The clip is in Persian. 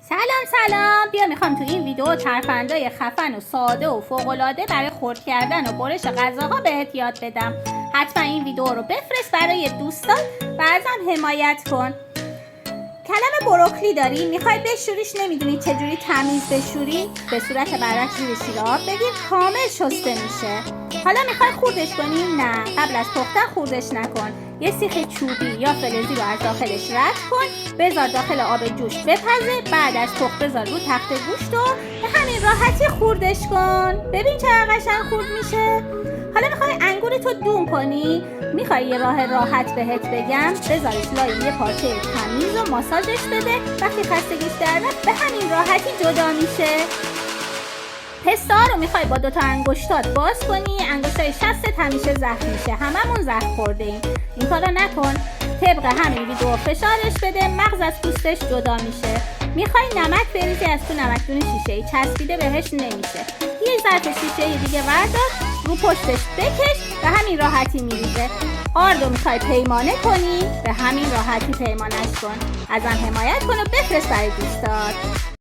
سلام بیا میخوام تو این ویدیو ترفندای خفن و ساده و فوق‌العاده برای خرد کردن و برش غذاها بهت یاد بدم. حتما این ویدیو رو بفرست برای دوستان و ازم حمایت کن. کلم بروکلی داری؟ میخوای بشوریش، نمیدونی چجوری تمیز بشوری؟ به صورت برعکس زیر شیر آب بگیر، کامل شسته میشه. حالا میخوای خوردش کنی؟ نه، قبل از پختن خوردش نکن. یه سیخ چوبی یا فلزی رو از داخلش رد کن، بذار داخل آب جوش بپزه، بعد از پخت بذار رو تخت گوشت و به همین راحتی خوردش کن. ببین چقدر قشنگ خورد میشه. حالا میخوای انگورتو دون کنی؟ میخوای یه راه راحت بهت بگم؟ بذارش لای یه پارچه تمیز و ماساژش بده. وقتی خستگیش در رفت به همین راحتی جدا میشه. پستا رو میخوای با 2 انگشتات باز کنی، انگشتای شستت همیشه زخم میشه، هممون زخم خورده ایم. این کارو نکن. طبق همین ویدیو فشارش بده، مغز از پوستش جدا میشه. میخوای نمک بریزی، از تو نمکدون شیشه‌ای چسبیده بهش نمیشه. یه ظرف شیشه‌ای دیگه بردار، رو پشتش بکش، به همین راحتی میریزه. آردو میخوای پیمانه کنی، به همین راحتی پیمانش کن. ازم حمایت کن و بفرست برای دوستات.